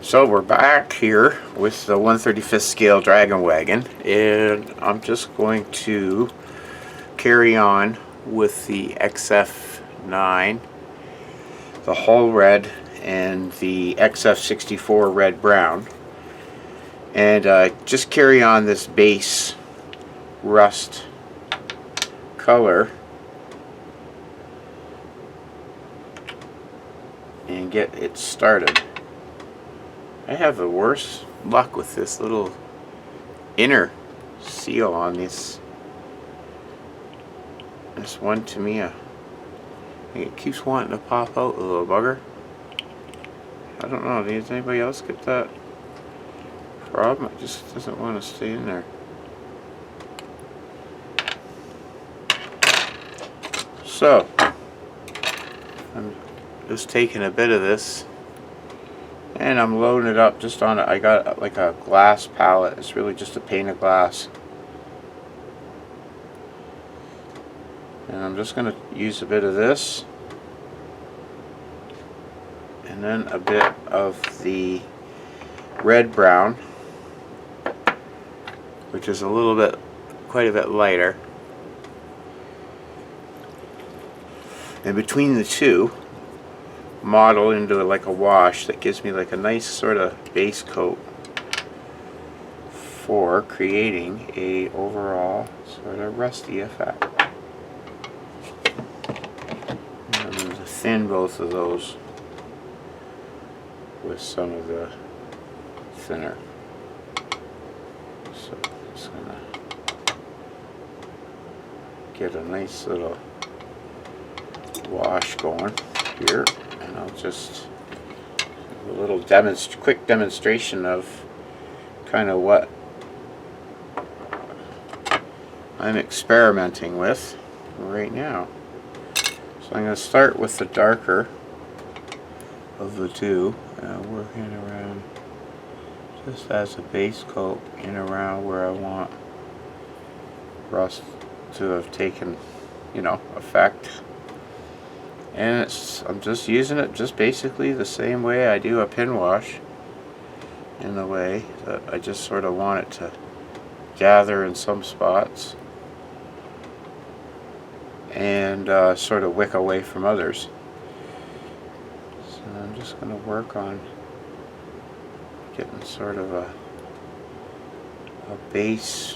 So we're back here with the 1/35th scale Dragon Wagon, and I'm just going to carry on with the XF9, the Hull Red, and the XF64 Red Brown, and just carry on this base rust color and get it started. I have the worst luck with this little inner seal on this one Tamiya. It keeps wanting to pop out, the little bugger. I don't know, does anybody else get that problem? It just doesn't want to stay in there. So, I'm just taking a bit of this and I'm loading it up just on it. I got like a glass palette. It's really just a pane of glass. And I'm just going to use a bit of this. And then a bit of the red brown, which is a little bit, quite a bit lighter. And between the two, model into like a wash that gives me like a nice sort of base coat for creating a overall sort of rusty effect. And I'm going to thin both of those with some of the thinner. So I'm just going to get a nice little wash going here. And I'll just a little quick demonstration of kind of what I'm experimenting with right now. So I'm going to start with the darker of the two, working around just as a base coat in around where I want rust to have taken, effect. And I'm just using it just basically the same way I do a pin wash, in the way that I just sort of want it to gather in some spots and sort of wick away from others. So I'm just going to work on getting sort of a base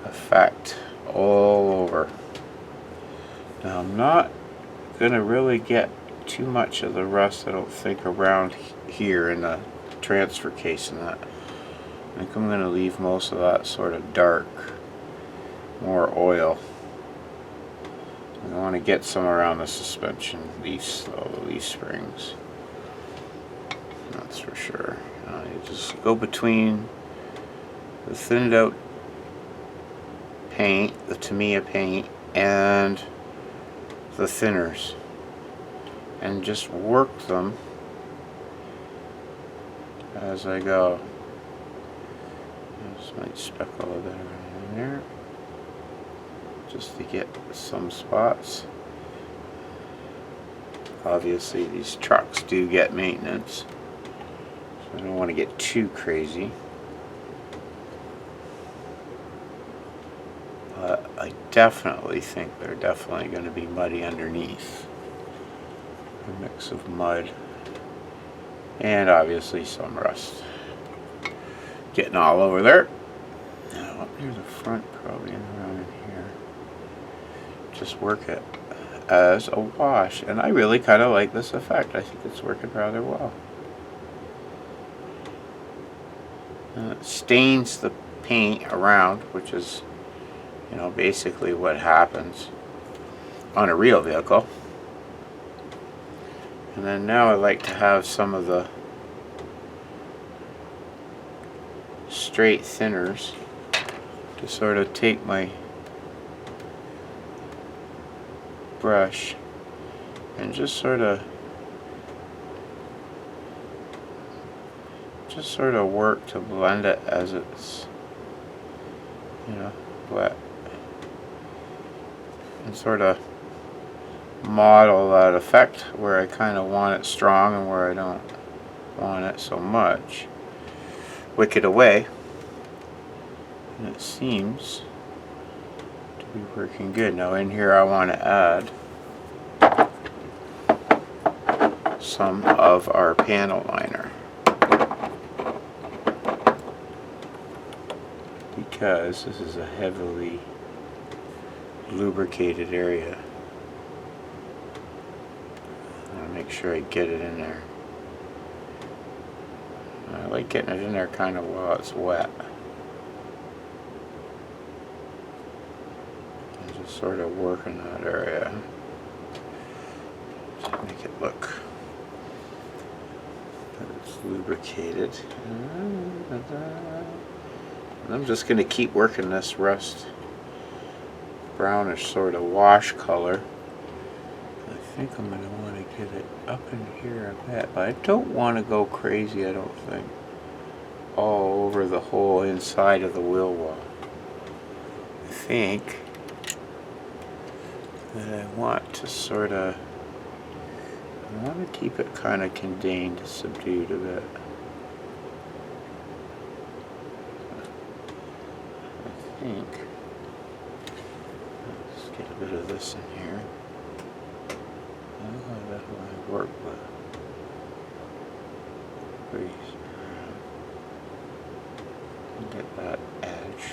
effect all over. Now I'm not gonna really get too much of the rust, I don't think, around here in the transfer case and that. I think I'm gonna leave most of that sort of dark, more oil. I want to get some around the suspension leaf, the leaf springs. That's for sure. You just go between the thinned out paint, the Tamiya paint, and the thinners, and just work them as I go. I just might speckle a bit around in there just to get some spots. Obviously these trucks do get maintenance, so I don't want to get too crazy. But I definitely think they're definitely going to be muddy underneath. A mix of mud and obviously some rust getting all over there. Now up near the front, probably around in here. Just work it as a wash, and I really kind of like this effect. I think it's working rather well. And it stains the paint around, which is basically what happens on a real vehicle. And then now I like to have some of the straight thinners to sort of take my brush and just sort of work to blend it as it's wet, and sort of model that effect where I kind of want it strong and where I don't. want it so much. Wick it away, and it seems to be working good. Now in here I want to add some of our panel liner, because this is a heavily lubricated area. I want to make sure I get it in there. I like getting it in there kind of while it's wet. And just sort of work in that area. Just make it look that it's lubricated. And I'm just going to keep working this rust brownish sort of wash color. I think I'm going to want to get it up in here a bit, but I don't want to go crazy, I don't think, all over the whole inside of the wheel well. I think that I want to sort of, I want to keep it kind of contained, subdued a bit. I think, let's get a bit of this in here. I don't know how that might work, but please get that edge.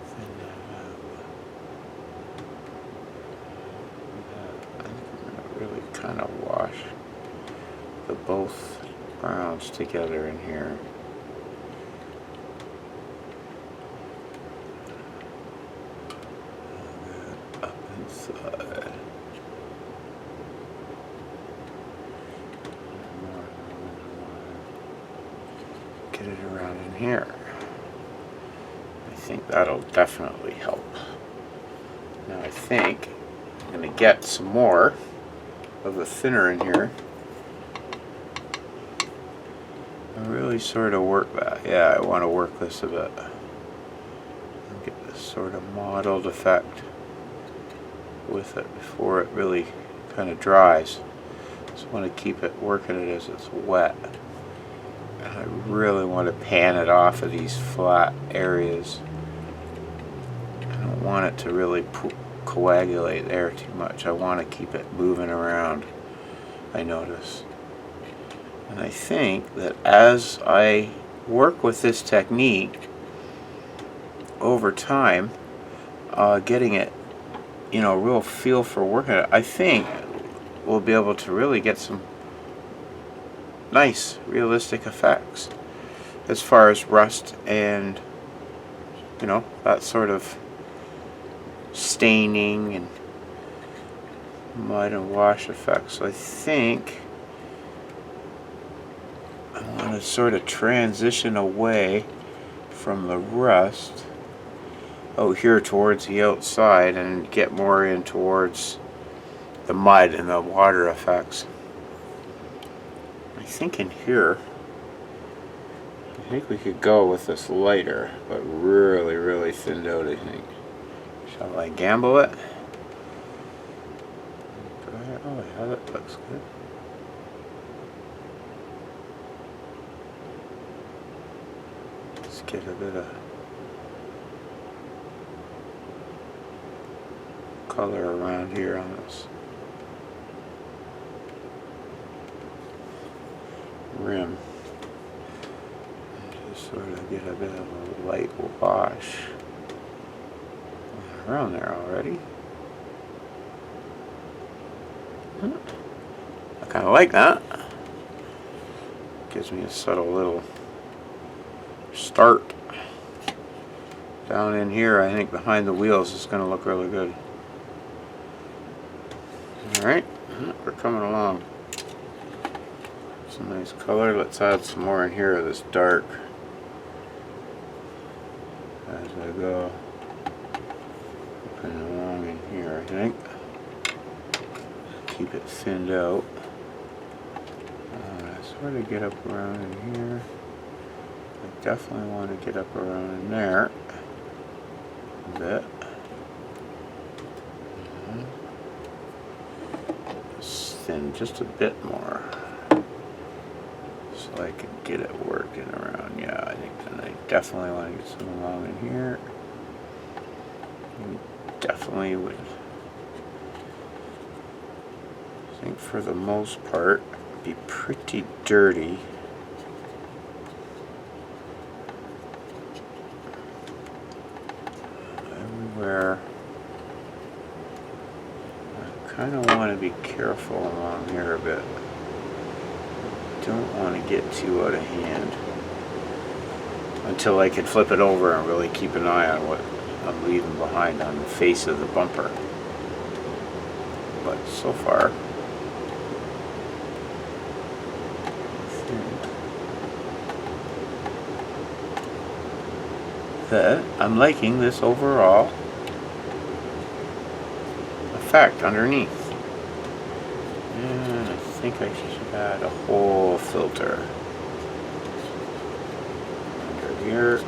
Thin that out. I think I'm going to really kind of wash the both browns together in here. Up inside. Get it around in here. I think that'll definitely help. Now I think I'm going to get some more of the thinner in here. I really sort of work that. Yeah, I want to work this a bit. And get this sort of mottled effect with it before it really kind of dries. Just want to keep it working it as it's wet. And I really want to pan it off of these flat areas. I don't want it to really coagulate there too much. I want to keep it moving around, I notice. And I think that as I work with this technique over time, getting it, real feel for working it, I think we'll be able to really get some nice realistic effects as far as rust and that sort of staining and mud and wash effects. So I think I want to sort of transition away from the rust here towards the outside and get more in towards the mud and the water effects. I think in here, I think we could go with this lighter, but really, really thinned out, I think. Shall I gamble it? Oh yeah, that looks good. Let's get a bit of color around here on this rim. And just sort of get a bit of a light wash around there already. I kind of like that. Gives me a subtle little start. Down in here, I think behind the wheels is going to look really good. Alright, we're coming along. Some nice color. Let's add some more in here of this dark as I go up and along in here, I think. Keep it thinned out. Sort of get up around in here. I definitely want to get up around in there a bit. thin just a bit more so I can get it working around. Yeah, I think then I definitely want to get some along in here. Definitely would. I think for the most part, be pretty dirty. Everywhere. I kind of want to be careful along here a bit. Don't want to get too out of hand until I can flip it over and really keep an eye on what I'm leaving behind on the face of the bumper. But so far, that I'm liking this overall effect underneath. And I think I should add a whole filter under here.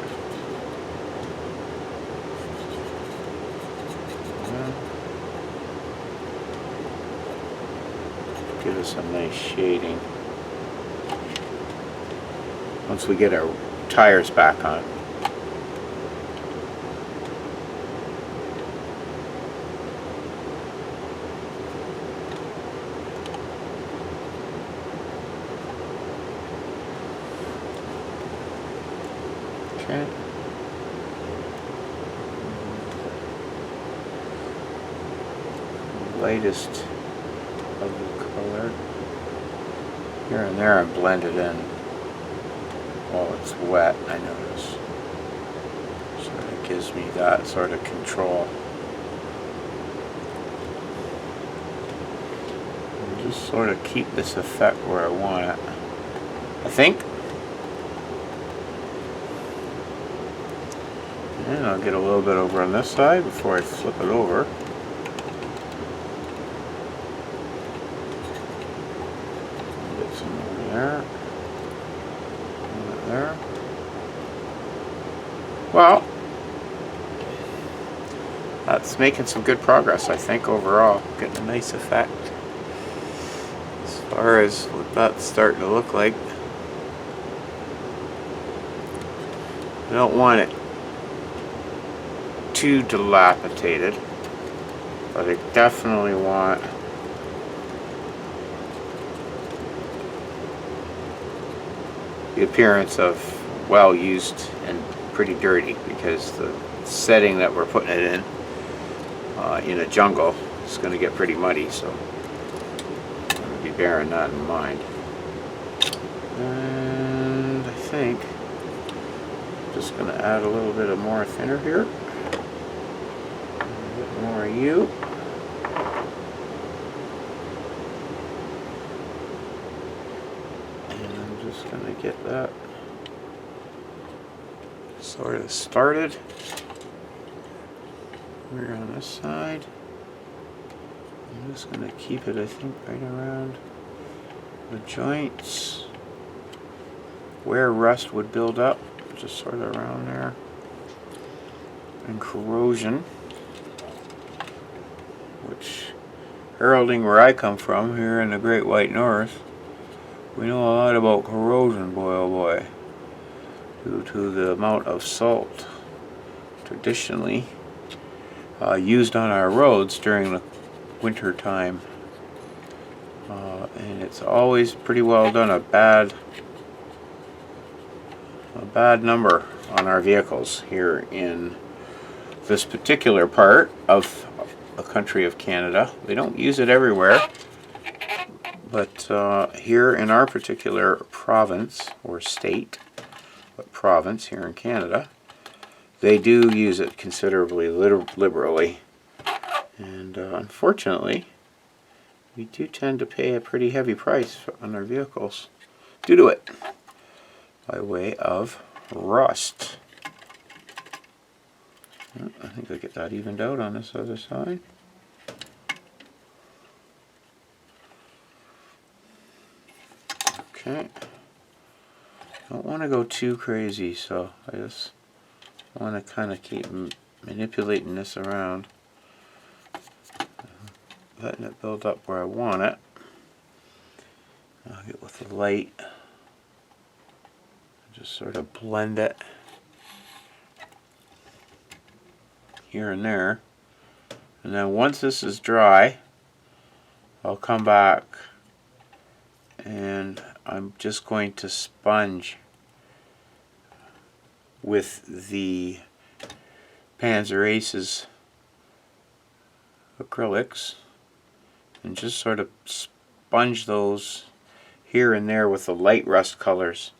Give us some nice shading once we get our tires back on. Okay. Lightest of the color. Here and there I blend it in while it's wet, I notice. So it gives me that sort of control. And just sort of keep this effect where I want it, I think. And I'll get a little bit over on this side before I flip it over. Get some over there. Over there. Well, that's making some good progress, I think, overall. Getting a nice effect. As far as what that's starting to look like. I don't want it too dilapidated, but I definitely want the appearance of well used and pretty dirty, because the setting that we're putting it in a jungle is going to get pretty muddy, so I'm going to be bearing that in mind. And I think I'm just going to add a little bit of more thinner here. More you. And I'm just going to get that sort of started. We're on this side. I'm just going to keep it, I think, right around the joints where rust would build up, just sort of around there. And corrosion, which, heralding where I come from here in the Great White North, we know a lot about corrosion, boy oh boy, due to the amount of salt traditionally used on our roads during the winter time. And it's always pretty well done a bad number on our vehicles here in this particular part of the country of Canada. They don't use it everywhere, but here in our particular province or state, but province here in Canada, they do use it considerably liberally, and unfortunately we do tend to pay a pretty heavy price on our vehicles due to it by way of rust. I think I'll get that evened out on this other side. Okay. Don't want to go too crazy, so I just want to kind of keep manipulating this around, letting it build up where I want it. I'll get with the light, just sort of blend it here and there. And then once this is dry, I'll come back and I'm just going to sponge with the Panzer Aces acrylics and just sort of sponge those here and there with the light rust colors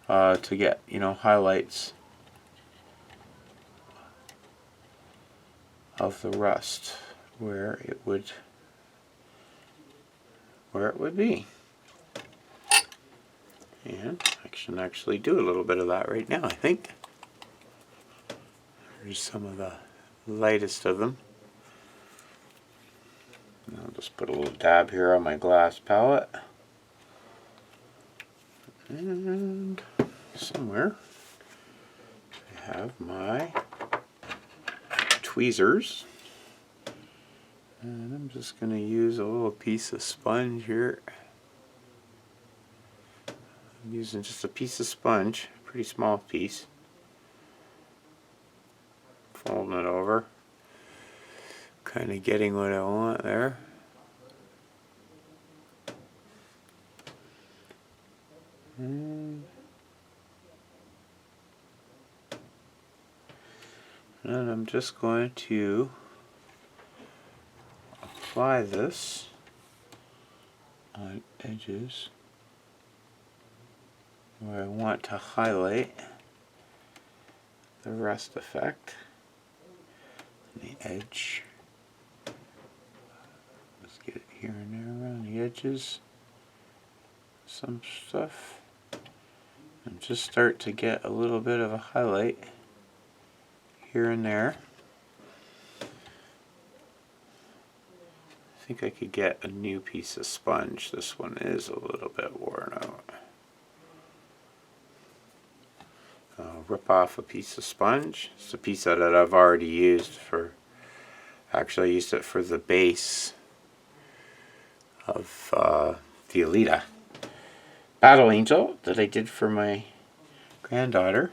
to get, you know, highlights of the rust where it would be. And I can actually do a little bit of that right now, I think. Here's some of the lightest of them. I'll just put a little dab here on my glass palette. And somewhere I have my tweezers. And I'm just going to use a little piece of sponge here. I'm using just a piece of sponge, a pretty small piece. Folding it over. Kind of getting what I want there. And I'm just going to apply this on edges where I want to highlight the rust effect. The edge. Let's get it here and there around the edges. Some stuff. And just start to get a little bit of a highlight here and there. I think I could get a new piece of sponge. This one is a little bit worn out. I'll rip off a piece of sponge. It's a piece that I've already used for, actually I used it for the base of the Alita Battle Angel that I did for my granddaughter.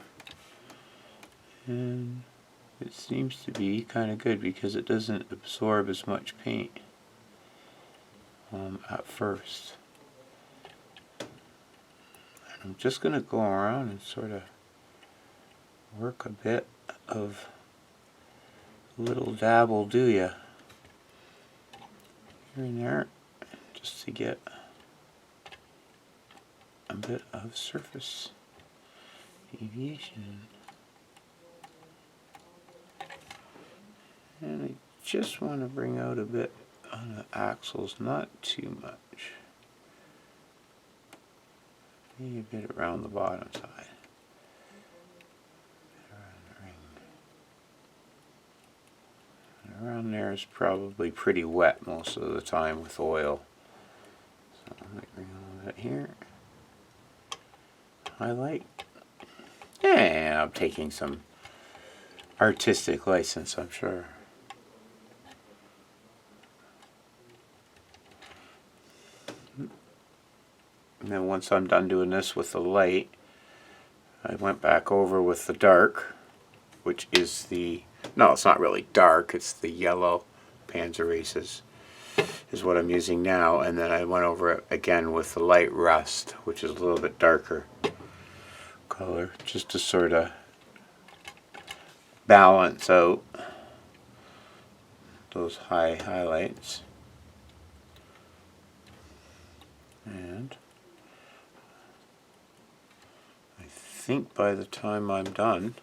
And it seems to be kind of good because it doesn't absorb as much paint at first. And I'm just going to go around and sort of work a bit of little dab will do ya here and there, just to get a bit of surface deviation. And I just want to bring out a bit on the axles, not too much. Maybe a bit around the bottom side. Around there is probably pretty wet most of the time with oil. So I might bring a little bit here. Highlight. Yeah, I'm taking some artistic license, I'm sure. And then once I'm done doing this with the light, I went back over with the dark, which is the, no, it's not really dark, it's the yellow Panzer Aces is what I'm using now. And then I went over it again with the light rust, which is a little bit darker color, just to sort of balance out those high highlights. And I think by the time I'm done,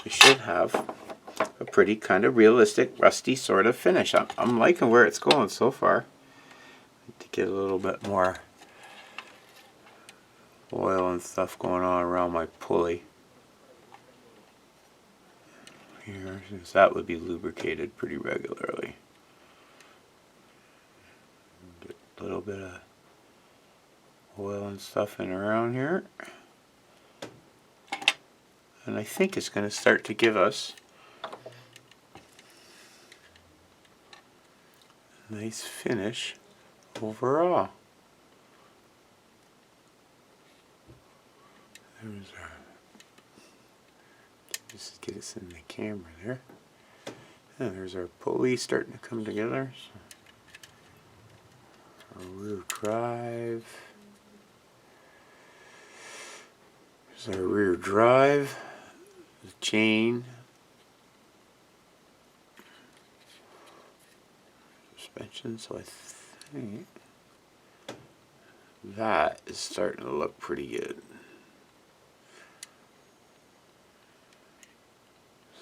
I should have a pretty kind of realistic rusty sort of finish. I'm liking where it's going so far. I need to get a little bit more oil and stuff going on around my pulley here, since that would be lubricated pretty regularly. Get a little bit of oil and stuff in around here. And I think it's going to start to give us a nice finish overall. There's our, just get us in the camera there. And there's our pulley starting to come together. So our rear drive. There's our rear drive. The chain. Suspension. So I think that is starting to look pretty good.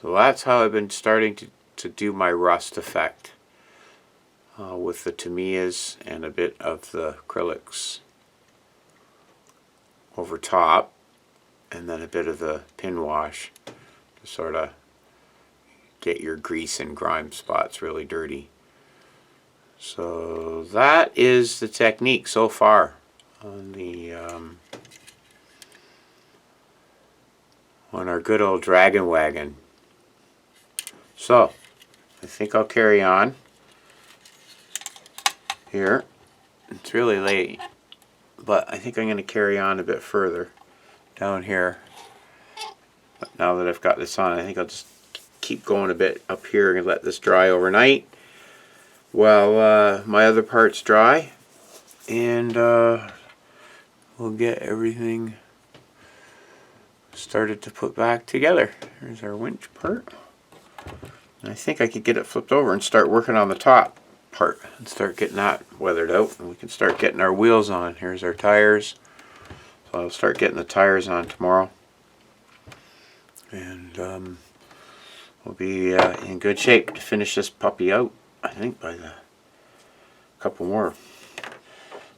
So that's how I've been starting to do my rust effect with the Tamiyas and a bit of the acrylics over top, and then a bit of the pin wash to sort of get your grease and grime spots really dirty. So that is the technique so far on the on our good old Dragon Wagon. So I think I'll carry on here. It's really late, but I think I'm going to carry on a bit further down here. But now that I've got this on, I think I'll just keep going a bit up here and let this dry overnight while my other parts dry, and we'll get everything started to put back together. Here's our winch part. And I think I could get it flipped over and start working on the top part and start getting that weathered out, and we can start getting our wheels on. Here's our tires. So I'll start getting the tires on tomorrow, and we'll be in good shape to finish this puppy out. I think by the couple more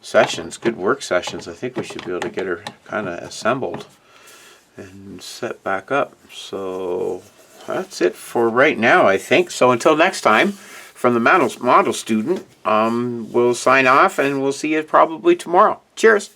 sessions, good work sessions, I think we should be able to get her kind of assembled and set back up. So that's it for right now, I think. So until next time, from the model student, we'll sign off, and we'll see you probably tomorrow. Cheers.